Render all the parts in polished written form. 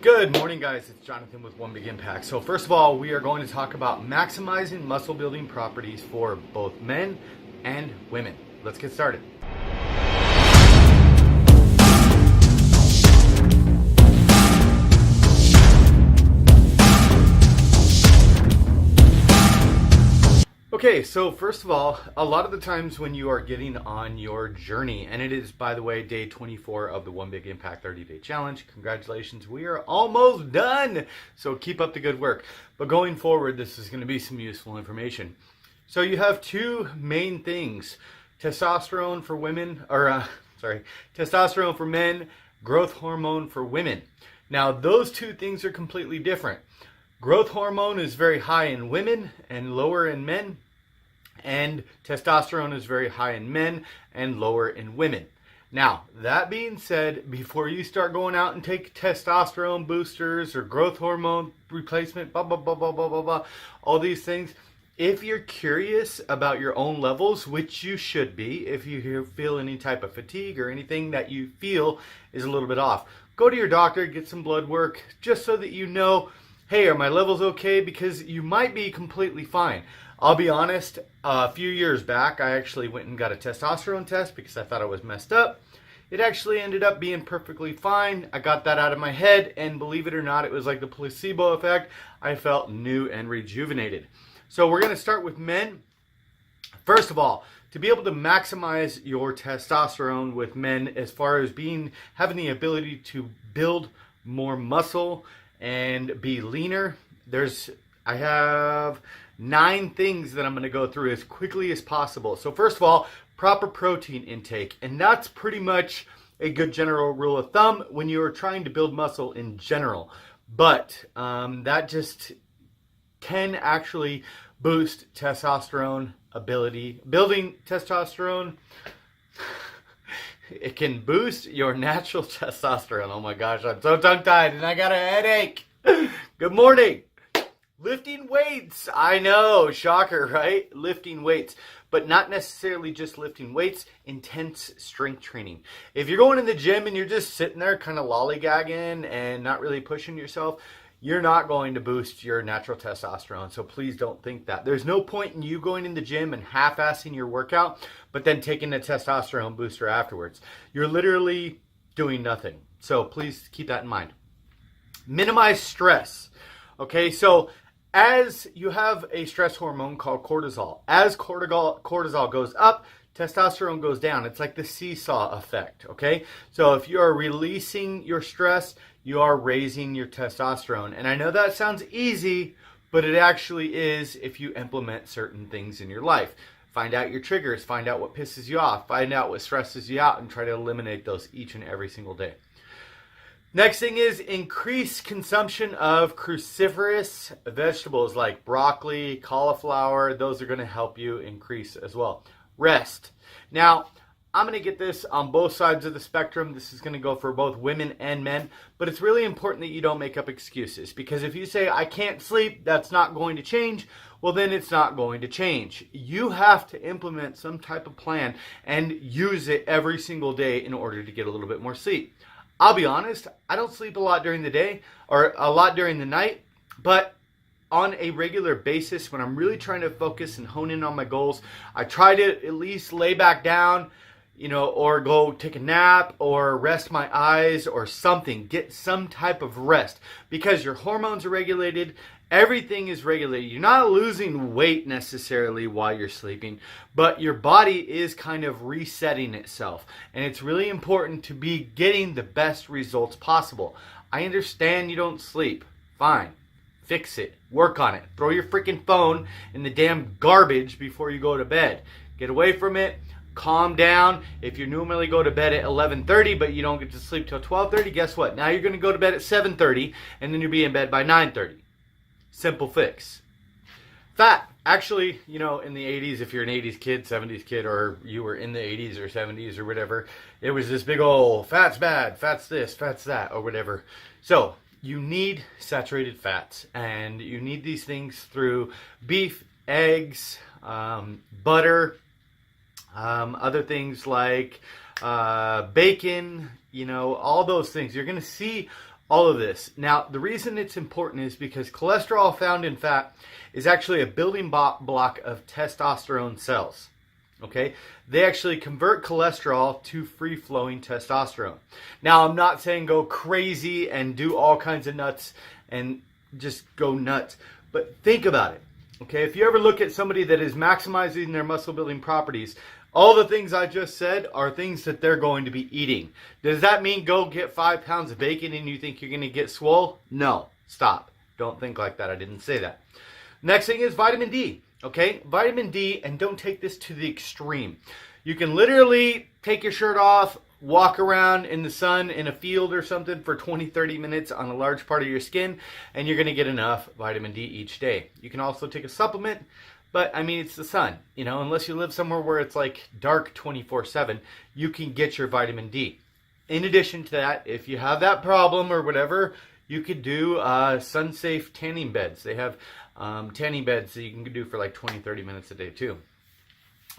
Good morning, guys. It's Jonathan with One Big Impact. So first of all, we are going to talk about maximizing muscle building properties for both men and women. Let's get started. Okay, so first of all, a lot of the times when you are getting on your journey, and it is, by the way, day 24 of the One Big Impact 30-day challenge. Congratulations, we are almost done. So keep up the good work. But going forward, this is going to be some useful information. So you have two main things: testosterone for women, testosterone for men, growth hormone for women. Now, those two things are completely different. Growth hormone is very high in women and lower in men, and testosterone is very high in men and lower in women. Now, that being said, before you start going out and take testosterone boosters or growth hormone replacement, blah, blah, blah, blah, blah, blah, blah, all these things, if you're curious about your own levels, which you should be, if you feel any type of fatigue or anything that you feel is a little bit off, go to your doctor, get some blood work, just so that you know, hey, are my levels okay? Because you might be completely fine. I'll be honest, a few years back, I actually went and got a testosterone test because I thought I was messed up. It actually ended up being perfectly fine. I got that out of my head, and believe it or not, it was like the placebo effect. I felt new and rejuvenated. So we're going to start with men. First of all, to be able to maximize your testosterone with men, as far as having the ability to build more muscle and be leaner, I have 9 things that I'm going to go through as quickly as possible. So first of all, proper protein intake, and that's pretty much a good general rule of thumb when you are trying to build muscle in general. But that just can actually boost testosterone ability. Building testosterone, it can boost your natural testosterone. Oh my gosh, I'm so tongue-tied and I got a headache. Good morning. Lifting weights. I know, shocker, right? Lifting weights, but not necessarily just lifting weights, intense strength training. If you're going in the gym and you're just sitting there kind of lollygagging and not really pushing yourself, you're not going to boost your natural testosterone. So please don't think that. There's no point in you going in the gym and half-assing your workout, but then taking a testosterone booster afterwards. You're literally doing nothing. So please keep that in mind. Minimize stress. Okay, so as you have a stress hormone called cortisol, as cortisol goes up, testosterone goes down. It's like the seesaw effect, okay? So if you are releasing your stress, you are raising your testosterone. And I know that sounds easy, but it actually is if you implement certain things in your life. Find out your triggers, find out what pisses you off, find out what stresses you out, and try to eliminate those each and every single day. Next thing is increase consumption of cruciferous vegetables like broccoli, cauliflower. Those are going to help you increase as well. Rest. Now, I'm going to get this on both sides of the spectrum. This is going to go for both women and men, but it's really important that you don't make up excuses, because if you say, I can't sleep, that's not going to change, well, then it's not going to change. You have to implement some type of plan and use it every single day in order to get a little bit more sleep. I'll be honest, I don't sleep a lot during the day or a lot during the night, but on a regular basis, when I'm really trying to focus and hone in on my goals, I try to at least lay back down, or go take a nap or rest my eyes or something. Get some type of rest, because your hormones are regulated. Everything is regulated. You're not losing weight necessarily while you're sleeping, but your body is kind of resetting itself. And it's really important to be getting the best results possible. I understand you don't sleep. Fine. Fix it. Work on it. Throw your freaking phone in the damn garbage before you go to bed. Get away from it. Calm down. If you normally go to bed at 11:30 but you don't get to sleep till 12:30, guess what? Now you're going to go to bed at 7:30 and then you'll be in bed by 9:30. Simple fix. Fat. Actually, in the 80s, if you're an 80s kid, 70s kid, or you were in the 80s or 70s or whatever, it was this big old fat's bad, fat's this, fat's that, or whatever. So you need saturated fats, and you need these things through beef, eggs, butter, other things like bacon, all those things. You're going to see all of this. Now, the reason it's important is because cholesterol found in fat is actually a building block of testosterone cells. Okay, they actually convert cholesterol to free-flowing testosterone. Now, I'm not saying go crazy and do all kinds of nuts and just go nuts, but think about it. Okay, if you ever look at somebody that is maximizing their muscle building properties, all the things I just said are things that they're going to be eating. Does that mean go get 5 pounds of bacon and you think you're going to get swole? No, stop. Don't think like that. I didn't say that. Next thing is vitamin D. Okay, vitamin D, and don't take this to the extreme. You can literally take your shirt off, walk around in the sun in a field or something for 20-30 minutes on a large part of your skin, and you're going to get enough vitamin D each day. You can also take a supplement, but I mean, it's the sun. You know, unless you live somewhere where it's like dark 24/7, you can get your vitamin D. In addition to that, if you have that problem or whatever, you could do sun-safe tanning beds. They have tanning beds that you can do for like 20-30 minutes a day too.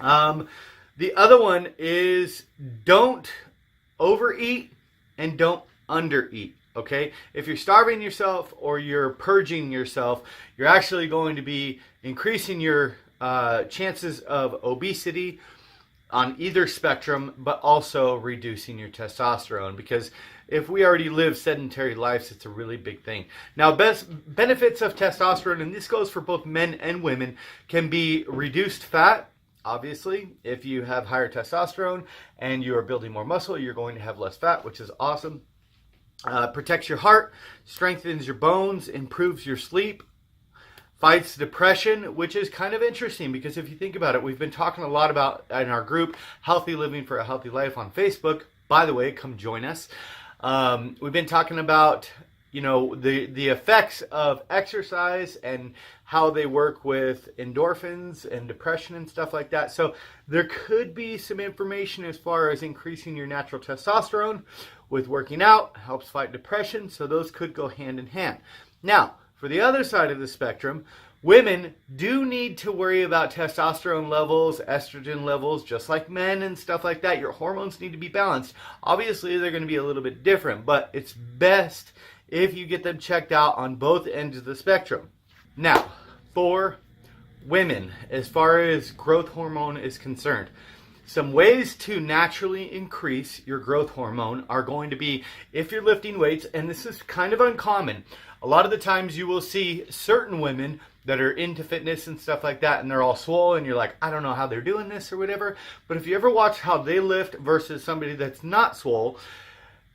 The other one is don't overeat and don't undereat. Okay, if you're starving yourself or you're purging yourself, you're actually going to be increasing your chances of obesity on either spectrum, but also reducing your testosterone, because if we already live sedentary lives, it's a really big thing. Now, best benefits of testosterone, and this goes for both men and women, can be reduced fat. Obviously, if you have higher testosterone and you are building more muscle, you're going to have less fat, which is awesome. Protects your heart, strengthens your bones, improves your sleep, fights depression, which is kind of interesting because if you think about it, we've been talking a lot about in our group, Healthy Living for a Healthy Life on Facebook. By the way, come join us. We've been talking about, you know, the effects of exercise and how they work with endorphins and depression and stuff like that. So there could be some information as far as increasing your natural testosterone with working out, helps fight depression. So those could go hand in hand. Now, for the other side of the spectrum, women do need to worry about testosterone levels, estrogen levels, just like men and stuff like that. Your hormones need to be balanced. Obviously, they're going to be a little bit different, but it's best if you get them checked out on both ends of the spectrum. Now, for women, as far as growth hormone is concerned, some ways to naturally increase your growth hormone are going to be if you're lifting weights, and this is kind of uncommon. A lot of the times you will see certain women that are into fitness and stuff like that, and they're all swole, and you're like, I don't know how they're doing this or whatever. But if you ever watch how they lift versus somebody that's not swole,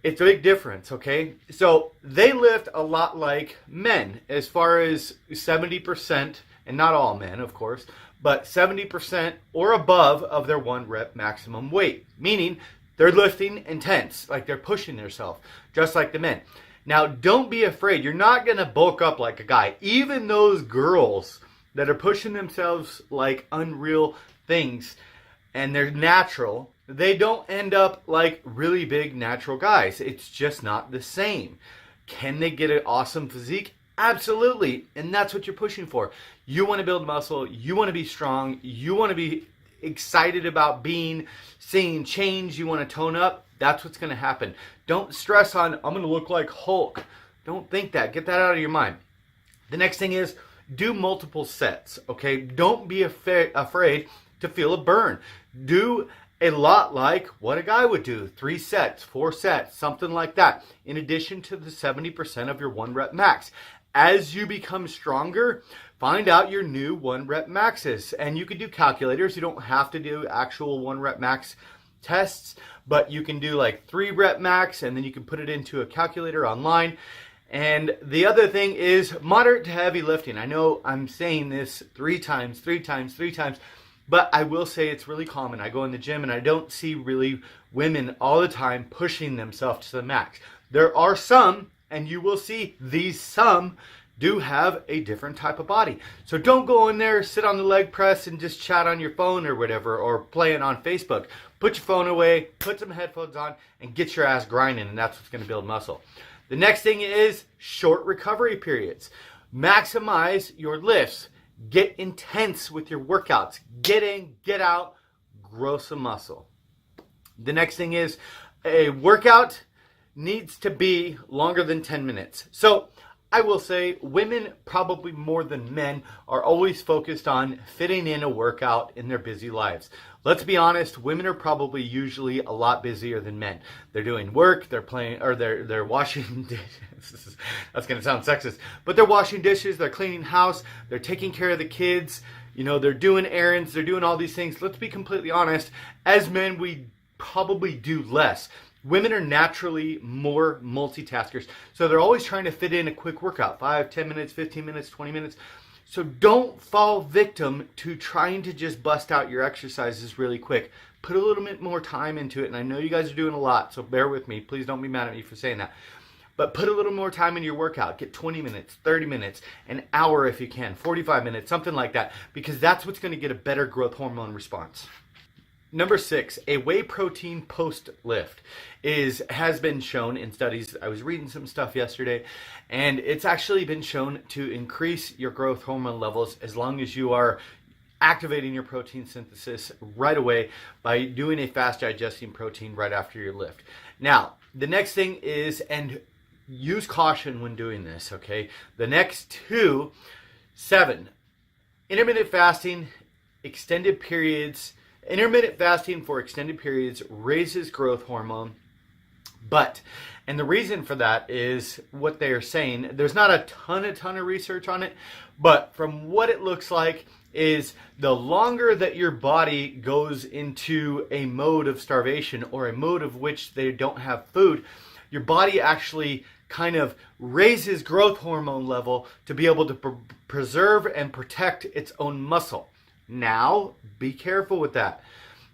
it's a big difference, okay? So they lift a lot like men, as far as 70%, and not all men, of course, but 70% or above of their 1 rep maximum weight, meaning they're lifting intense, like they're pushing themselves, just like the men. Now, don't be afraid. You're not going to bulk up like a guy. Even those girls that are pushing themselves like unreal things and they're natural, they don't end up like really big natural guys. It's just not the same. Can they get an awesome physique? Absolutely. And that's what you're pushing for. You want to build muscle. You want to be strong. You want to be excited about seeing change. You want to tone up. That's what's going to happen. Don't stress on, I'm going to look like Hulk. Don't think that. Get that out of your mind. The next thing is do multiple sets, okay? Don't be afraid to feel a burn. Do a lot like what a guy would do. 3 sets, 4 sets, something like that. In addition to the 70% of your 1 rep max. As you become stronger, find out your new 1 rep maxes. And you can do calculators. You don't have to do actual 1 rep max tests, but you can do like 3 rep max, and then you can put it into a calculator online. And the other thing is moderate to heavy lifting. I know I'm saying this 3 times, but I will say it's really common. I go in the gym and I don't see really women all the time pushing themselves to the max. There are some, and you will see these some do have a different type of body. So don't go in there, sit on the leg press and just chat on your phone or whatever, or play it on Facebook. Put your phone away, put some headphones on, and get your ass grinding, and that's what's going to build muscle. The next thing is short recovery periods. Maximize your lifts. Get intense with your workouts. Get in, get out, grow some muscle. The next thing is a workout needs to be longer than 10 minutes. So I will say women, probably more than men, are always focused on fitting in a workout in their busy lives. Let's be honest, women are probably usually a lot busier than men. They're doing work, they're playing, or they're washing dishes. That's going to sound sexist, but they're washing dishes, they're cleaning house, they're taking care of the kids, they're doing errands, they're doing all these things. Let's be completely honest, as men, we probably do less. Women are naturally more multitaskers, so they're always trying to fit in a quick workout, 5, 10 minutes, 15 minutes, 20 minutes. So don't fall victim to trying to just bust out your exercises really quick. Put a little bit more time into it, and I know you guys are doing a lot, so bear with me. Please don't be mad at me for saying that. But put a little more time into your workout. Get 20 minutes, 30 minutes, an hour if you can, 45 minutes, something like that, because that's what's going to get a better growth hormone response. Number 6, a whey protein post lift has been shown in studies. I was reading some stuff yesterday, and it's actually been shown to increase your growth hormone levels as long as you are activating your protein synthesis right away by doing a fast digesting protein right after your lift. Now, the next thing is, and use caution when doing this, okay? The next 2, 7, intermittent fasting, extended periods. Intermittent fasting for extended periods raises growth hormone, and the reason for that is what they are saying. There's not a ton of research on it, but from what it looks like is the longer that your body goes into a mode of starvation or a mode of which they don't have food, your body actually kind of raises growth hormone level to be able to preserve and protect its own muscle. Now, be careful with that.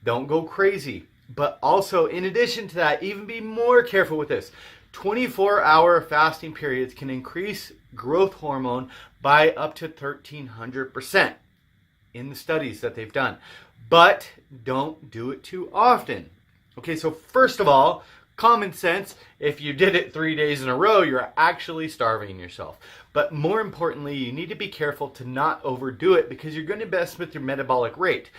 Don't go crazy. But also, in addition to that, even be more careful with this. 24-hour fasting periods can increase growth hormone by up to 1,300% in the studies that they've done. But don't do it too often. Okay, so first of all, common sense, if you did it 3 days in a row, you're actually starving yourself. But more importantly, you need to be careful to not overdo it because you're going to mess with your metabolic rate.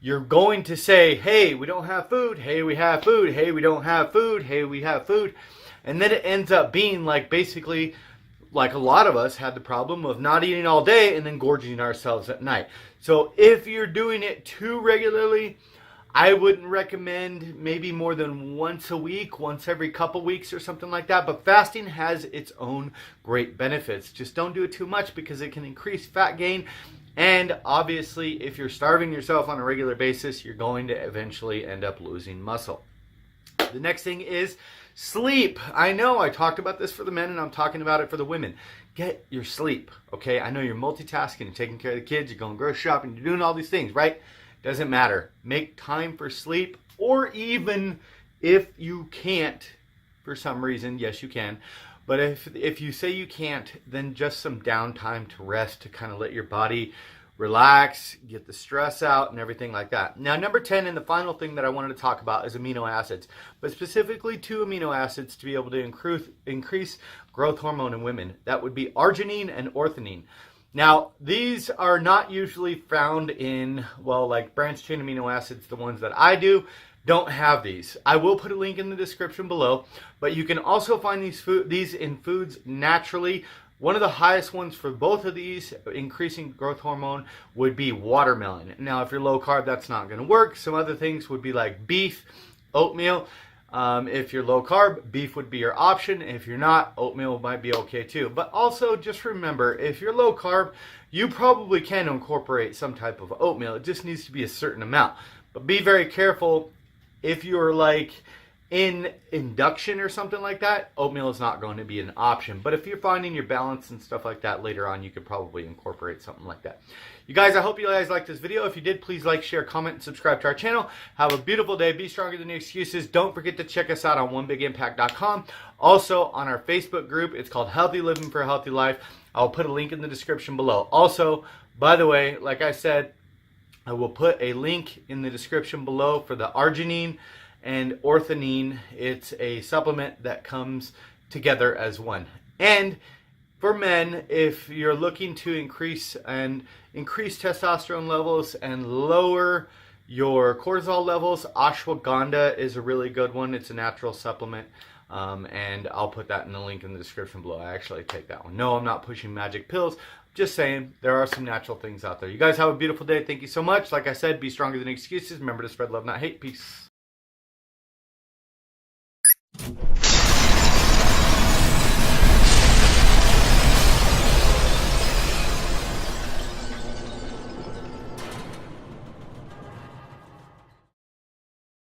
You're going to say, hey, we don't have food. Hey, we have food. Hey, we don't have food. Hey, we have food. And then it ends up being basically like a lot of us had the problem of not eating all day and then gorging ourselves at night. So if you're doing it too regularly, I wouldn't recommend maybe more than once a week, once every couple weeks or something like that. But fasting has its own great benefits. Just don't do it too much because it can increase fat gain. And obviously, if you're starving yourself on a regular basis, you're going to eventually end up losing muscle. The next thing is sleep. I know I talked about this for the men and I'm talking about it for the women. Get your sleep, okay? I know you're multitasking, you're taking care of the kids, you're going grocery shopping, you're doing all these things, right? Doesn't matter. Make time for sleep, or even if you can't, for some reason, yes you can, but if you say you can't, then just some downtime to rest, to kind of let your body relax, get the stress out and everything like that. Now, number 10, and the final thing that I wanted to talk about is amino acids, but specifically 2 amino acids to be able to increase growth hormone in women. That would be arginine and ornithine. Now, these are not usually found in, like branched chain amino acids, the ones that I do, don't have these. I will put a link in the description below, but you can also find these in foods naturally. One of the highest ones for both of these, increasing growth hormone, would be watermelon. Now, if you're low carb, that's not going to work. Some other things would be like beef, oatmeal. If you're low carb, beef would be your option. If you're not, oatmeal might be okay too. But also just remember, if you're low carb, you probably can incorporate some type of oatmeal. It just needs to be a certain amount. But be very careful. If you're in induction or something like that, oatmeal is not going to be an option. But if you're finding your balance and stuff like that later on, you could probably incorporate something like that. You guys, I hope you guys liked this video. If you did, please like, share, comment, and subscribe to our channel. Have a beautiful day. Be stronger than your excuses. Don't forget to check us out on onebigimpact.com. Also on our Facebook group. It's called Healthy Living for a Healthy Life. I'll put a link in the description below. Also, by the way, like I said, I will put a link in the description below for the arginine and ornithine. It's a supplement that comes together as one. And for men, if you're looking to increase testosterone levels and lower your cortisol levels, ashwagandha is a really good one. It's a natural supplement. And I'll put that in the link in the description below. I actually take that one. No, I'm not pushing magic pills. Just saying, there are some natural things out there. You guys have a beautiful day. Thank you so much. Like I said, be stronger than excuses. Remember to spread love, not hate. Peace.